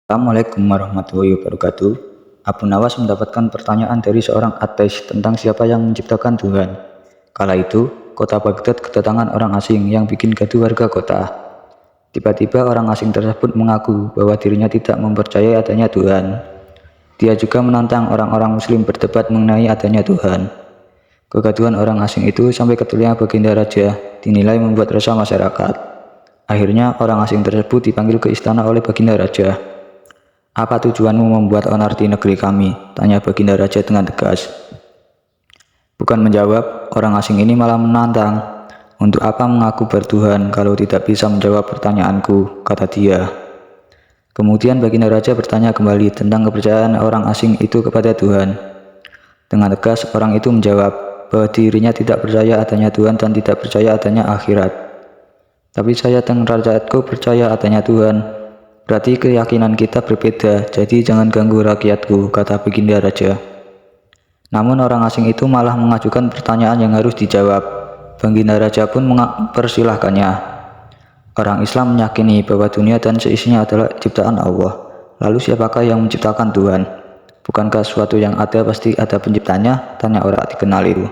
Assalamualaikum warahmatullahi wabarakatuh. Abu Nawas mendapatkan pertanyaan dari seorang ateis tentang siapa yang menciptakan Tuhan. Kala itu, kota Baghdad kedatangan orang asing yang bikin gaduh warga kota. Tiba-tiba orang asing tersebut mengaku bahwa dirinya tidak mempercayai adanya Tuhan. Dia juga menantang orang-orang muslim berdebat mengenai adanya Tuhan. Kegaduhan orang asing itu sampai ke telinga Baginda Raja, dinilai membuat resah masyarakat. Akhirnya orang asing tersebut dipanggil ke istana oleh Baginda Raja. "Apa tujuanmu membuat onar di negeri kami?" tanya Baginda Raja dengan tegas. Bukan menjawab, orang asing ini malah menantang. "Untuk apa mengaku bertuhan kalau tidak bisa menjawab pertanyaanku?" kata dia. Kemudian Baginda Raja bertanya kembali tentang kepercayaan orang asing itu kepada Tuhan. Dengan tegas orang itu menjawab bahwa dirinya tidak percaya adanya Tuhan dan tidak percaya adanya akhirat. "Tapi saya dan rakyatku percaya adanya Tuhan." "Berarti keyakinan kita berbeda, jadi jangan ganggu rakyatku," kata Baginda Raja. Namun orang asing itu malah mengajukan pertanyaan yang harus dijawab. Baginda Raja pun mempersilahkannya. Orang Islam meyakini bahwa dunia dan seisinya adalah ciptaan Allah. Lalu siapakah yang menciptakan Tuhan? Bukankah sesuatu yang ada pasti ada penciptanya? Tanya orang dikenal itu.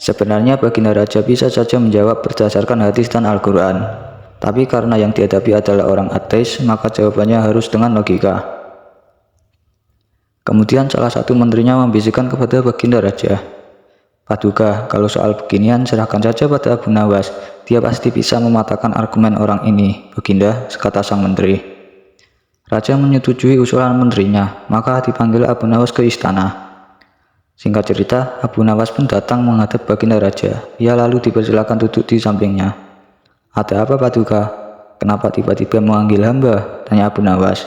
Sebenarnya Baginda Raja bisa saja menjawab berdasarkan hadis dan Al-Quran. Tapi karena yang dihadapi adalah orang ateis, maka jawabannya harus dengan logika. Kemudian salah satu menterinya membisikkan kepada Baginda Raja, "Paduka, kalau soal beginian serahkan saja pada Abu Nawas. Dia pasti bisa mematahkan argumen orang ini." "Baginda," kata sang menteri. Raja menyetujui usulan menterinya, maka dipanggil Abu Nawas ke istana. Singkat cerita, Abu Nawas pun datang menghadap Baginda Raja. Ia lalu dipersilakan duduk di sampingnya. "Ada apa, Paduka? Kenapa tiba-tiba memanggil hamba?" tanya Abu Nawas.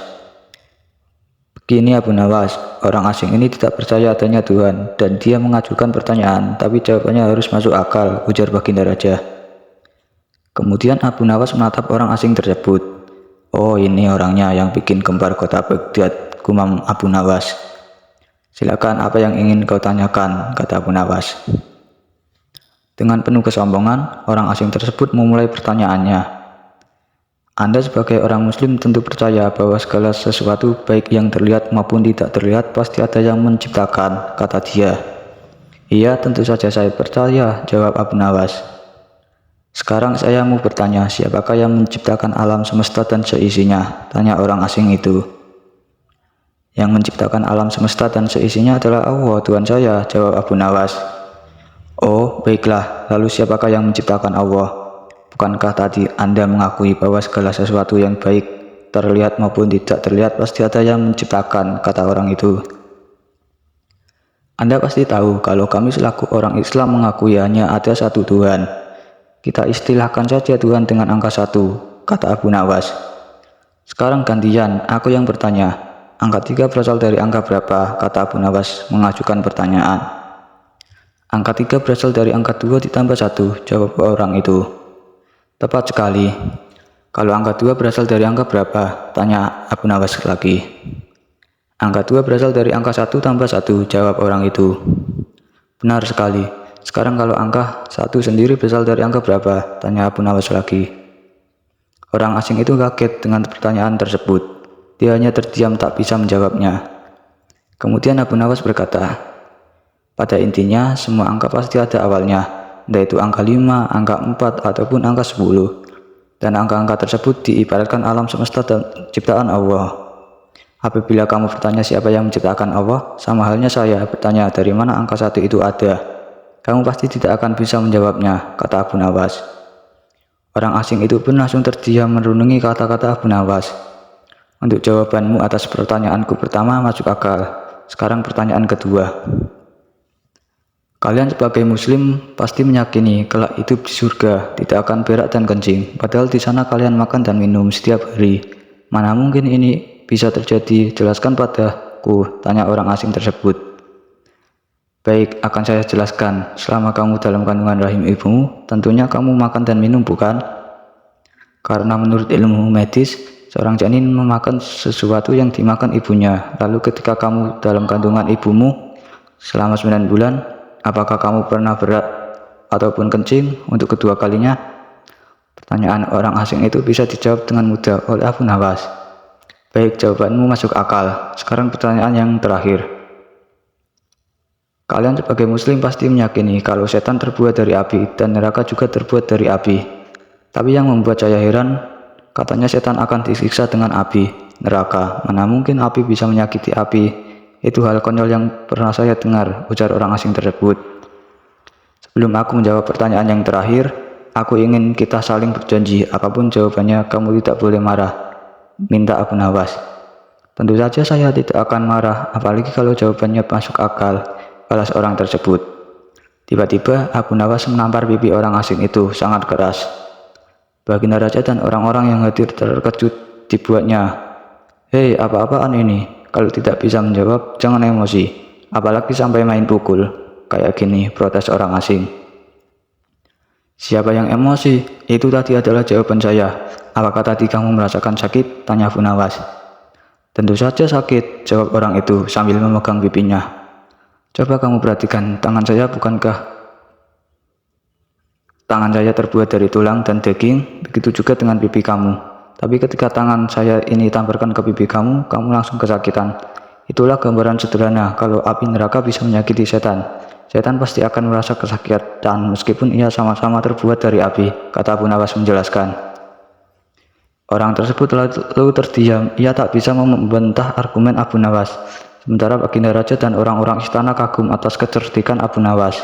"Begini Abu Nawas, orang asing ini tidak percaya adanya Tuhan dan dia mengajukan pertanyaan, tapi jawabannya harus masuk akal," ujar Baginda Raja. Kemudian Abu Nawas menatap orang asing tersebut. "Oh, ini orangnya yang bikin gempar kota Baghdad," gumam Abu Nawas. "Silakan, apa yang ingin kau tanyakan?" kata Abu Nawas. Dengan penuh kesombongan, orang asing tersebut memulai pertanyaannya. "Anda sebagai orang muslim tentu percaya bahwa segala sesuatu baik yang terlihat maupun tidak terlihat pasti ada yang menciptakan," kata dia. "Iya, tentu saja saya percaya," jawab Abu Nawas. "Sekarang saya mau bertanya, siapakah yang menciptakan alam semesta dan seisinya?" tanya orang asing itu. "Yang menciptakan alam semesta dan seisinya adalah Allah, Tuhan saya," jawab Abu Nawas. "Oh, baiklah, lalu siapakah yang menciptakan Allah? Bukankah tadi Anda mengakui bahwa segala sesuatu yang baik terlihat maupun tidak terlihat pasti ada yang menciptakan," kata orang itu. "Anda pasti tahu kalau kami selaku orang Islam mengakui hanya ada satu Tuhan. Kita istilahkan saja Tuhan dengan angka 1, kata Abu Nawas. "Sekarang gantian, aku yang bertanya. Angka 3 berasal dari angka berapa?" kata Abu Nawas mengajukan pertanyaan. "Angka 3 berasal dari angka 2 ditambah 1, jawab orang itu. "Tepat sekali. Kalau angka 2 berasal dari angka berapa?" tanya Abu Nawas lagi. "Angka 2 berasal dari angka 1 tambah 1, jawab orang itu. "Benar sekali. Sekarang kalau angka 1 sendiri berasal dari angka berapa?" tanya Abu Nawas lagi. Orang asing itu kaget dengan pertanyaan tersebut. Dia hanya terdiam tak bisa menjawabnya. Kemudian Abu Nawas berkata, "Pada intinya, semua angka pasti ada awalnya, entah itu angka 5, angka 4, ataupun angka 10. Dan angka-angka tersebut diibaratkan alam semesta dan ciptaan Allah. Apabila kamu bertanya siapa yang menciptakan Allah, sama halnya saya bertanya dari mana angka 1 itu ada. Kamu pasti tidak akan bisa menjawabnya," kata Abu Nawas. Orang asing itu pun langsung terdiam merenungi kata-kata Abu Nawas. "Untuk jawabanmu atas pertanyaanku pertama masuk akal. Sekarang pertanyaan kedua. Kalian sebagai muslim pasti meyakini kelak hidup di surga tidak akan berak dan kencing, padahal di sana kalian makan dan minum setiap hari. Mana mungkin ini bisa terjadi? Jelaskan padaku," tanya orang asing tersebut. "Baik, akan saya jelaskan. Selama kamu dalam kandungan rahim ibumu, tentunya kamu makan dan minum, bukan? Karena menurut ilmu medis, seorang janin memakan sesuatu yang dimakan ibunya. Lalu ketika kamu dalam kandungan ibumu selama 9 bulan, apakah kamu pernah berak ataupun kencing untuk kedua kalinya?" Pertanyaan orang asing itu bisa dijawab dengan mudah oleh Abu Nawas. Baik, jawabanmu masuk akal. Sekarang pertanyaan yang terakhir. Kalian sebagai muslim pasti meyakini kalau setan terbuat dari api dan neraka juga terbuat dari api. Tapi yang membuat saya heran, katanya setan akan disiksa dengan api neraka. Mana mungkin api bisa menyakiti api? Itu hal konyol yang pernah saya dengar, ujar orang asing tersebut. Sebelum aku menjawab pertanyaan yang terakhir, aku ingin kita saling berjanji, apapun jawabannya kamu tidak boleh marah, minta Abu Nawas. Tentu saja saya tidak akan marah, apalagi kalau jawabannya masuk akal, balas orang tersebut. Tiba-tiba Abu Nawas menampar pipi orang asing itu sangat keras. Baginda Raja dan orang-orang yang hadir terkejut dibuatnya. Hei, apa-apaan ini? Kalau tidak bisa menjawab, jangan emosi. Apalagi sampai main pukul. Kayak gini, protes orang asing. Siapa yang emosi? Itu tadi adalah jawaban saya. Apakah tadi kamu merasakan sakit? Tanya Abu Nawas. Tentu saja sakit, jawab orang itu sambil memegang pipinya. Coba kamu perhatikan, tangan saya terbuat dari tulang dan daging, begitu juga dengan pipi kamu. Tapi ketika tangan saya ini tampilkan ke pipi kamu langsung kesakitan. Itulah gambaran sederhana kalau api neraka bisa menyakiti setan. Setan pasti akan merasa kesakitan meskipun ia sama-sama terbuat dari api, kata Abu Nawas menjelaskan. Orang tersebut lalu terdiam, ia tak bisa membantah argumen Abu Nawas. Sementara Baginda Raja dan orang-orang istana kagum atas kecerdikan Abu Nawas.